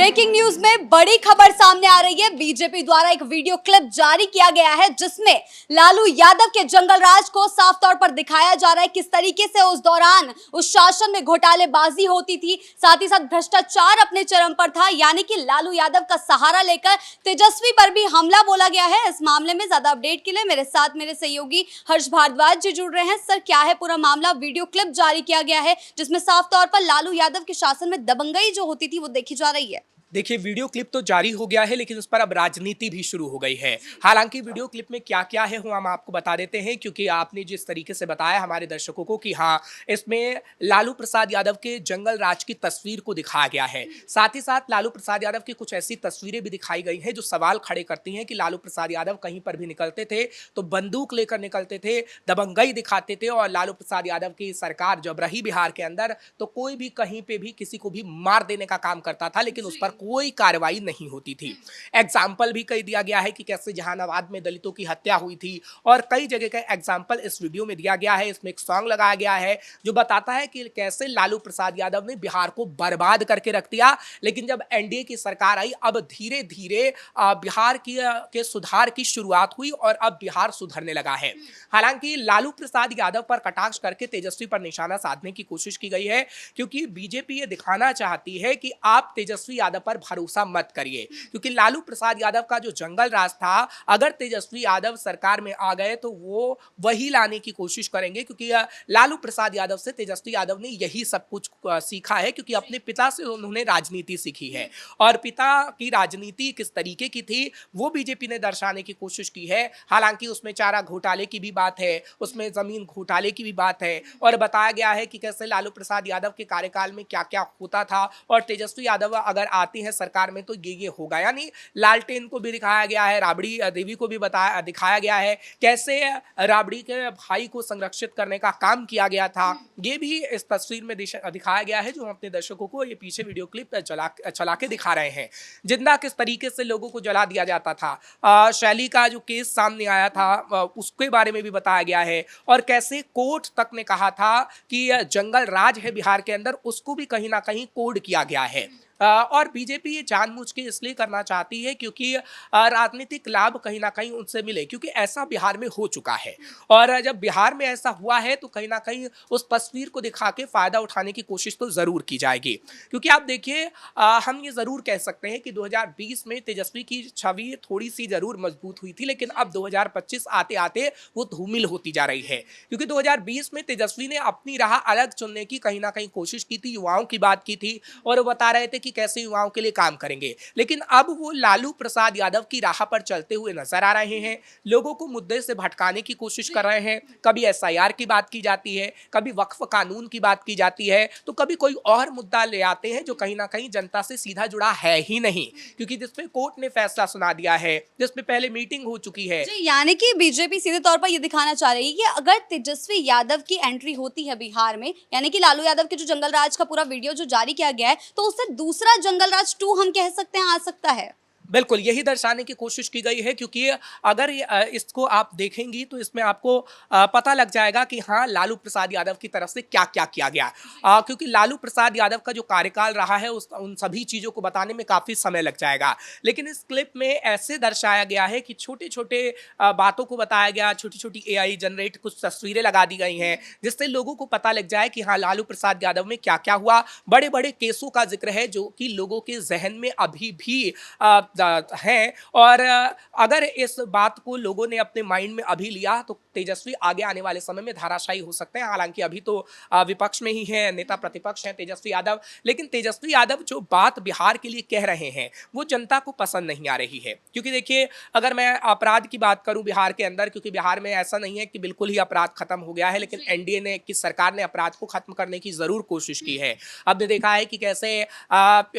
Breaking news में बड़ी खबर सामने आ रही है। बीजेपी द्वारा एक वीडियो क्लिप जारी किया गया है जिसमें लालू यादव के जंगल राज को साफ तौर पर दिखाया जा रहा है, किस तरीके से उस दौरान उस शासन में घोटालेबाजी होती थी, साथ ही साथ भ्रष्टाचार अपने चरम पर था। यानी कि लालू यादव का सहारा लेकर तेजस्वी पर भी हमला बोला गया है। इस मामले में ज्यादा अपडेट के लिए मेरे साथ मेरे सहयोगी हर्ष भारद्वाज जी जुड़ रहे हैं। सर, क्या है पूरा मामला? वीडियो क्लिप जारी किया गया है जिसमें साफ तौर पर लालू यादव के शासन में दबंगई जो होती थी वो देखी जा रही है। देखिए, वीडियो क्लिप तो जारी हो गया है लेकिन उस पर अब राजनीति भी शुरू हो गई है। हालांकि वीडियो क्लिप में क्या क्या है वो हम आपको बता देते हैं, क्योंकि आपने जिस तरीके से बताया हमारे दर्शकों को कि हाँ, इसमें लालू प्रसाद यादव के जंगल राज की तस्वीर को दिखाया गया है। साथ ही साथ लालू प्रसाद यादव की कुछ ऐसी तस्वीरें भी दिखाई गई हैं जो सवाल खड़े करती हैं कि लालू प्रसाद यादव कहीं पर भी निकलते थे तो बंदूक लेकर निकलते थे, दबंगई दिखाते थे, और लालू प्रसाद यादव की सरकार जब रही बिहार के अंदर तो कोई भी कहीं पे भी किसी को भी मार देने का काम करता था, लेकिन उस पर कोई कार्रवाई नहीं होती थी। एग्जाम्पल भी कह दिया गया है कि कैसे जहानाबाद में दलितों की हत्या हुई थी, और कई जगह का एग्जाम्पल इस वीडियो में दिया गया है। इसमें एक सॉन्ग लगाया गया है जो बताता है कि कैसे लालू प्रसाद यादव ने बिहार को बर्बाद करके रख दिया, लेकिन जब एनडीए की सरकार आई अब धीरे धीरे बिहार के सुधार की शुरुआत हुई और अब बिहार सुधरने लगा है। हालांकि लालू प्रसाद यादव पर कटाक्ष करके तेजस्वी पर निशाना साधने की कोशिश की गई है, क्योंकि बीजेपी ये दिखाना चाहती है कि आप तेजस्वी यादव पर भरोसा मत करिए, क्योंकि लालू प्रसाद यादव का जो जंगल राज था, अगर तेजस्वी यादव सरकार में आ गए तो वो वही लाने की कोशिश करेंगे, क्योंकि लालू प्रसाद यादव से तेजस्वी यादव ने यही सब कुछ सीखा है, क्योंकि अपने पिता से उन्होंने राजनीति सीखी है, और पिता की राजनीति किस तरीके की थी वो बीजेपी ने दर्शाने की कोशिश की है। हालांकि उसमें चारा घोटाले की भी बात है, उसमें जमीन घोटाले की भी बात है, और बताया गया है कि कैसे लालू प्रसाद यादव के कार्यकाल में क्या क्या होता था, और तेजस्वी यादव अगर आती है सरकार में तो ये होगा। यानी लालटेन को भी दिखाया गया है, राबड़ी देवी को भी दिखाया गया है, कैसे राबड़ी के भाई को संरक्षित करने का काम किया गया था, ये भी इस तस्वीर में दिखाया गया है, जो हम अपने दर्शकों को ये पीछे वीडियो क्लिप चला के दिखा रहे हैं। जिंदा किस तरीके से लोगों को जला दिया जाता था, शैली का जो केस सामने आया था उसके बारे में भी बताया गया है, और कैसे कोर्ट तक ने कहा था कि जंगल राज है बिहार के अंदर, उसको भी कहीं ना कहीं कोड किया गया है। और बीजेपी ये जानबूझ के इसलिए करना चाहती है क्योंकि राजनीतिक लाभ कहीं ना कहीं उनसे मिले, क्योंकि ऐसा बिहार में हो चुका है, और जब बिहार में ऐसा हुआ है तो कहीं ना कहीं उस तस्वीर को दिखा के फायदा उठाने की कोशिश तो जरूर की जाएगी। क्योंकि आप देखिए, हम ये जरूर कह सकते हैं कि 2020 में तेजस्वी की छवि थोड़ी सी जरूर मजबूत हुई थी, लेकिन अब 2025 आते आते वो धूमिल होती जा रही है, क्योंकि 2020 में तेजस्वी ने अपनी राह अलग चुनने की कहीं ना कहीं कोशिश की थी, युवाओं की बात की थी, और वो बता रहे थे कि कैसे युवाओं के लिए काम करेंगे, लेकिन अब वो लालू प्रसाद यादव की राह पर चलते हुए नजर आ रहे हैं। लोगों को मुद्दे से भटकाने की कोशिश कर रहे हैं। कभी एसआईआर की बात की जाती है, कभी वक्फ कानून की बात की जाती है, तो कभी कोई और मुद्दा ले आते हैं जो कहीं ना कहीं जनता से सीधा जुड़ा है ही नहीं, क्योंकि जिसपे कोर्ट ने फैसला सुना दिया है, जिसपे पहले मीटिंग हो चुकी है। जी, यानी कि बीजेपी सीधे तौर पर यह दिखाना चाह रही है कि अगर तेजस्वी यादव की एंट्री होती है बिहार में, यानी कि लालू यादव के जो जंगल राज का पूरा वीडियो जो जारी किया गया है, तो उससे दूसरा जंगल राज 2 हम कह सकते हैं आ सकता है। बिल्कुल यही दर्शाने की कोशिश की गई है, क्योंकि अगर इसको आप देखेंगी तो इसमें आपको पता लग जाएगा कि हाँ, लालू प्रसाद यादव की तरफ से क्या क्या किया गया, क्योंकि लालू प्रसाद यादव का जो कार्यकाल रहा है उन सभी चीज़ों को बताने में काफ़ी समय लग जाएगा, लेकिन इस क्लिप में ऐसे दर्शाया गया है कि छोटे छोटे बातों को बताया गया, छोटी छोटी एआई जनरेट कुछ तस्वीरें लगा दी गई हैं, जिससे लोगों को पता लग जाए कि हाँ, लालू प्रसाद यादव में क्या क्या हुआ। बड़े बड़े केसों का जिक्र है जो कि लोगों के जहन में अभी भी हैं, और अगर इस बात को लोगों ने अपने माइंड में अभी लिया तो तेजस्वी आगे आने वाले समय में धाराशायी हो सकते हैं। हालांकि अभी तो विपक्ष में ही है, नेता प्रतिपक्ष हैं तेजस्वी यादव, लेकिन तेजस्वी यादव जो बात बिहार के लिए कह रहे हैं वो जनता को पसंद नहीं आ रही है। क्योंकि देखिए, अगर मैं अपराध की बात करूं बिहार के अंदर, क्योंकि बिहार में ऐसा नहीं है कि बिल्कुल ही अपराध खत्म हो गया है, लेकिन एनडीए ने की सरकार ने अपराध को खत्म करने की जरूर कोशिश की है। अब ने देखा है कि कैसे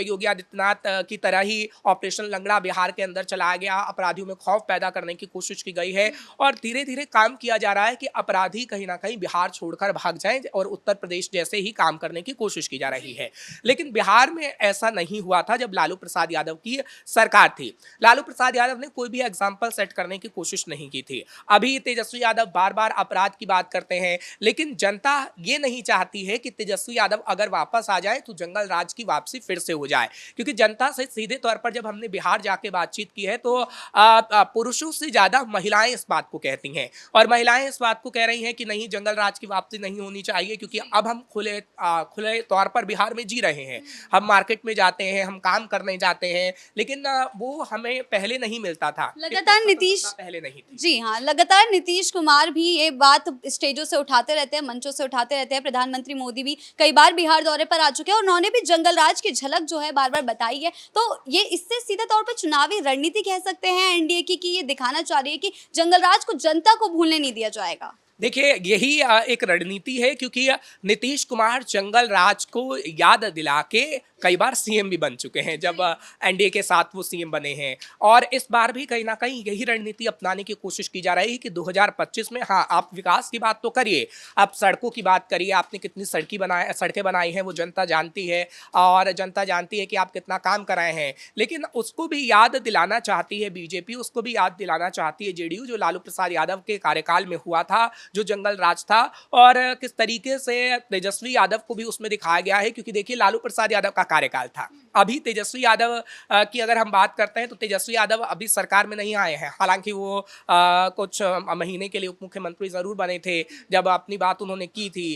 योगी आदित्यनाथ की तरह ही ऑपरेशन लंगड़ा जबड़ा बिहार के अंदर चलाया गया, अपराधियों में खौफ पैदा करने की कोशिश की गई है और धीरे धीरे काम किया जा रहा है कि अपराधी कहीं ना कहीं बिहार छोड़कर भाग जाएं और उत्तर प्रदेश जैसे ही काम करने की कोशिश की जा रही है। लेकिन बिहार में ऐसा नहीं हुआ था जब लालू प्रसाद यादव की सरकार थी। लालू प्रसाद यादव ने कोई भी एग्जाम्पल सेट करने की कोशिश नहीं की थी। अभी तेजस्वी यादव बार बार अपराध की बात करते हैं, लेकिन जनता ये नहीं चाहती है कि तेजस्वी यादव अगर वापस आ जाए तो जंगल राज की वापसी फिर से हो जाए, क्योंकि जनता से सीधे तौर पर जब हमने बिहार जाके बातचीत की है तो पुरुषों से ज्यादा महिलाएं इस बात को कहती हैं और महिलाएं इस बात को कह रही हैं कि नहीं, जंगल राज की वापसी नहीं होनी चाहिए, क्योंकि अब हम खुले तौर पर बिहार में जी रहे हैं। हम मार्केट में जाते हैं, हम काम करने जाते हैं, लेकिन वो हमें पहले नहीं मिलता था। लगातार नीतीश पहले नहीं थी। जी हाँ, लगातार नीतीश कुमार भी ये बात स्टेजों से उठाते रहते हैं, मंचों से उठाते रहते हैं। प्रधानमंत्री मोदी भी कई बार बिहार दौरे पर आ चुके हैं और उन्होंने भी जंगल राज की झलक जो है बार बार बताई है। तो ये इससे सीधे तौर पर चुनावी रणनीति कह सकते हैं एनडीए की, कि ये दिखाना चाह रही है कि जंगल राज को जनता को भूलने नहीं दिया जाएगा। देखिए, यही एक रणनीति है, क्योंकि नीतीश कुमार जंगल राज को याद दिला के कई बार सीएम भी बन चुके हैं, जब एनडीए के साथ वो सीएम बने हैं। और इस बार भी कहीं ना कहीं यही रणनीति अपनाने की कोशिश की जा रही है कि 2025 में हाँ, आप विकास की बात तो करिए, आप सड़कों की बात करिए, आपने कितनी सड़कें बनाई हैं वो जनता जानती है और जनता जानती है कि आप कितना काम कराए हैं। लेकिन उसको भी याद दिलाना चाहती है बीजेपी, उसको भी याद दिलाना चाहती है जेडीयू, जो लालू प्रसाद यादव के कार्यकाल में हुआ था, जो जंगल राज था, और किस तरीके से तेजस्वी यादव को भी उसमें दिखाया गया है। क्योंकि देखिए, लालू प्रसाद यादव का कार्यकाल था, अभी तेजस्वी यादव की अगर हम बात करते हैं तो तेजस्वी यादव अभी सरकार में नहीं आए हैं। हालांकि वो कुछ महीने के लिए उप मुख्यमंत्री जरूर बने थे जब अपनी बात उन्होंने की थी,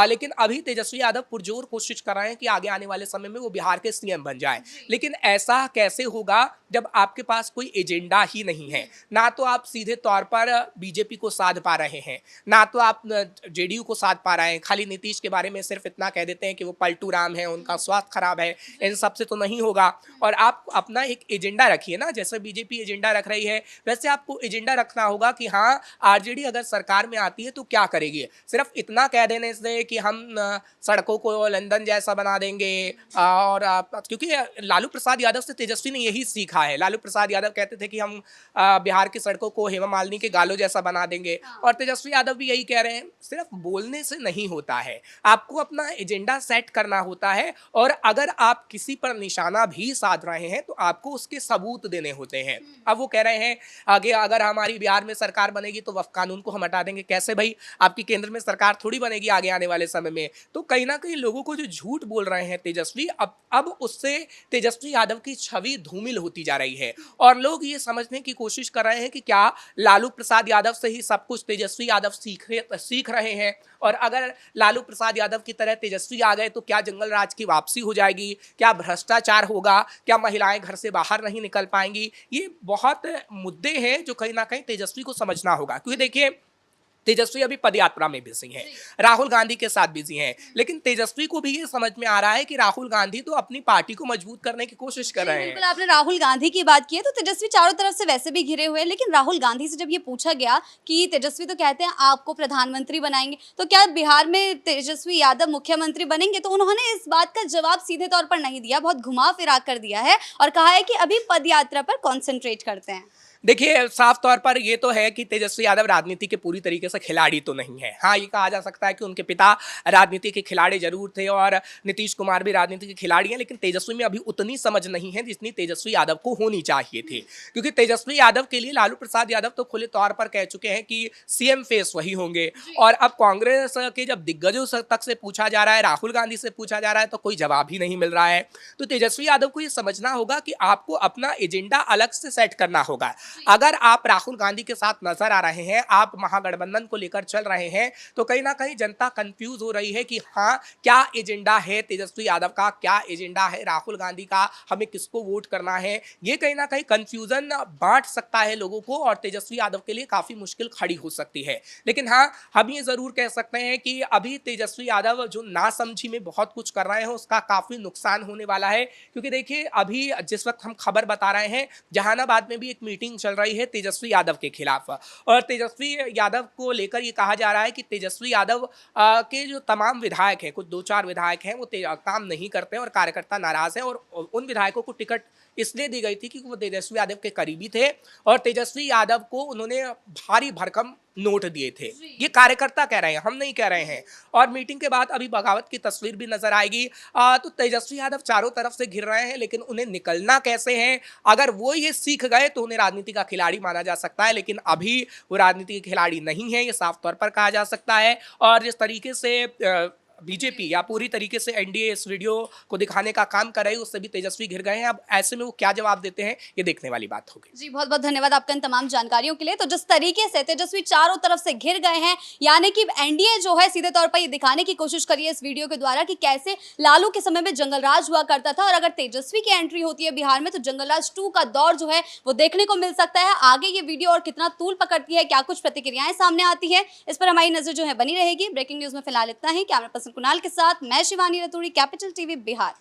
लेकिन अभी तेजस्वी यादव पुरजोर कोशिश कर रहे हैं कि आगे आने वाले समय में वो बिहार के सीएम बन जाए। लेकिन ऐसा कैसे होगा जब आपके पास कोई एजेंडा ही नहीं है? ना तो आप सीधे तौर पर बीजेपी को साध पा रहे हैं, ना तो आप जेडीयू को साध पा रहे हैं। खाली नीतीश के बारे में सिर्फ इतना कह देते हैं कि वो पलटू राम है, उनका स्वास्थ्य खराब है, इन सब से तो नहीं होगा। और आप अपना एक एजेंडा रखिए ना, जैसे बीजेपी एजेंडा रख रही है वैसे आपको एजेंडा रखना होगा कि हाँ, आरजेडी अगर सरकार में आती है तो क्या करेगी। सिर्फ इतना कह देने से कि हम सड़कों को लंदन जैसा बना देंगे, और क्योंकि लालू प्रसाद यादव से तेजस्वी ने यही सीखा है। लालू प्रसाद यादव कहते थे कि हम बिहार की सड़कों को हेमा मालिनी के गालों जैसा बना देंगे, और तेजस्वी यादव भी यही कह रहे हैं। सिर्फ बोलने से नहीं होता है, आपको अपना एजेंडा सेट करना होता है, और अगर आप किसी पर निशाना भी साध रहे हैं तो आपको उसके सबूत देने होते हैं। अब वो कह रहे हैं आगे अगर हमारी बिहार में सरकार बनेगी तो वक्फ कानून को हम हटा देंगे। कैसे भाई, आपकी केंद्र में सरकार थोड़ी बनेगी आगे आने वाले समय में। तो कहीं ना कहीं लोगों को जो झूठ बोल रहे हैं तेजस्वी, अब उससे तेजस्वी यादव की छवि धूमिल होती जा रही है, और लोग ये समझने की कोशिश कर रहे हैं कि क्या लालू प्रसाद यादव से ही सब कुछ तेजस्वी यादव सीख रहे हैं, और अगर लालू प्रसाद यादव की तरह तेजस्वी आ गए तो क्या जंगल राज की वापसी हो जाएगी, क्या भ्रष्टाचार होगा, क्या महिलाएं घर से बाहर नहीं निकल पाएंगी। ये बहुत मुद्दे हैं जो कहीं ना कहीं तेजस्वी को समझना होगा। क्योंकि देखिए, तेजस्वी अभी पदयात्रा में बिजी हैं, राहुल गांधी के साथ बिजी हैं, लेकिन तेजस्वी को भी ये समझ में आ रहा है कि राहुल गांधी तो अपनी पार्टी को मजबूत करने की कोशिश कर रहे हैं। बिल्कुल, आपने राहुल गांधी की बात की है, तो तेजस्वी चारों तरफ से वैसे भी घिरे हुए हैं। लेकिन राहुल गांधी से जब ये पूछा गया कि तेजस्वी तो कहते हैं आपको प्रधानमंत्री बनाएंगे, तो क्या बिहार में तेजस्वी यादव मुख्यमंत्री बनेंगे, तो उन्होंने इस बात का जवाब सीधे तौर पर नहीं दिया, बहुत घुमा फिरा कर दिया है और कहा है कि अभी पदयात्रा पर कॉन्सेंट्रेट करते हैं। देखिए, साफ तौर पर ये तो है कि तेजस्वी यादव राजनीति के पूरी तरीके से खिलाड़ी तो नहीं है। हाँ, ये कहा जा सकता है कि उनके पिता राजनीति के खिलाड़ी जरूर थे और नीतीश कुमार भी राजनीति के खिलाड़ी हैं, लेकिन तेजस्वी में अभी उतनी समझ नहीं है जितनी तेजस्वी यादव को होनी चाहिए थी। क्योंकि तेजस्वी यादव के लिए लालू प्रसाद यादव तो खुले तौर पर कह चुके हैं कि सीएम फेस वही होंगे, और अब कांग्रेस के जब दिग्गजों तक से पूछा जा रहा है, राहुल गांधी से पूछा जा रहा है, तो कोई जवाब ही नहीं मिल रहा है। तो तेजस्वी यादव को ये समझना होगा कि आपको अपना एजेंडा अलग से सेट करना होगा। अगर आप राहुल गांधी के साथ नजर आ रहे हैं, आप महागठबंधन को लेकर चल रहे हैं, तो कहीं ना कहीं जनता कंफ्यूज हो रही है कि हाँ, क्या एजेंडा है तेजस्वी यादव का, क्या एजेंडा है राहुल गांधी का, हमें किसको वोट करना है। ये कहीं ना कहीं कंफ्यूजन बांट सकता है लोगों को, और तेजस्वी यादव के लिए काफी मुश्किल खड़ी हो सकती है। लेकिन हाँ, हम ये जरूर कह सकते हैं कि अभी तेजस्वी यादव जो नासमझी में बहुत कुछ कर रहे हैं, उसका काफी नुकसान होने वाला है। क्योंकि देखिए, अभी जिस वक्त हम खबर बता रहे हैं, जहानाबाद में भी एक मीटिंग चल रही है तेजस्वी यादव के खिलाफ। और तेजस्वी यादव को लेकर ये कहा जा रहा है कि तेजस्वी यादव के जो तमाम विधायक हैं, कुछ 2-4 विधायक हैं, वो काम नहीं करते हैं और कार्यकर्ता नाराज हैं। और उन विधायकों को टिकट इसलिए दी गई थी कि वो तेजस्वी यादव के करीबी थे और तेजस्वी यादव को उन्होंने भारी भरकम नोट दिए थे। ये कार्यकर्ता कह रहे हैं, हम नहीं कह रहे हैं। और मीटिंग के बाद अभी बगावत की तस्वीर भी नजर आएगी। तो तेजस्वी यादव चारों तरफ से घिर रहे हैं, लेकिन उन्हें निकलना कैसे है? अगर वो ये सीख गए तो उन्हें राजनीति का खिलाड़ी माना जा सकता है, लेकिन अभी वो राजनीति के खिलाड़ी नहीं है, ये साफ तौर पर कहा जा सकता है। और जिस तरीके से बीजेपी या पूरी तरीके से एनडीए इस वीडियो को दिखाने का काम कर रही है, उससे भी तेजस्वी घिर गए हैं। अब ऐसे में वो क्या जवाब देते हैं, ये देखने वाली बात होगी। जी, बहुत बहुत धन्यवाद आपका इन तमाम जानकारियों के लिए। तो जिस तरीके से तेजस्वी चारों तरफ से घिर गए हैं, यानी कि एनडीए जो है सीधे तौर पर ये दिखाने की कोशिश करी है इस वीडियो के द्वारा कि कैसे लालू के समय में जंगल राज हुआ करता था, और अगर तेजस्वी की एंट्री होती है बिहार में तो जंगल राज 2 का दौर जो है वो देखने को मिल सकता है। आगे ये वीडियो और कितना तूल पकड़ती है, क्या कुछ प्रतिक्रियाएं सामने आती है, इस पर हमारी नजर जो है बनी रहेगी। ब्रेकिंग न्यूज में फिलहाल इतना ही। कैमरा पर्सन कुणाल के साथ मैं शिवानी रतूड़ी, कैपिटल टीवी बिहार।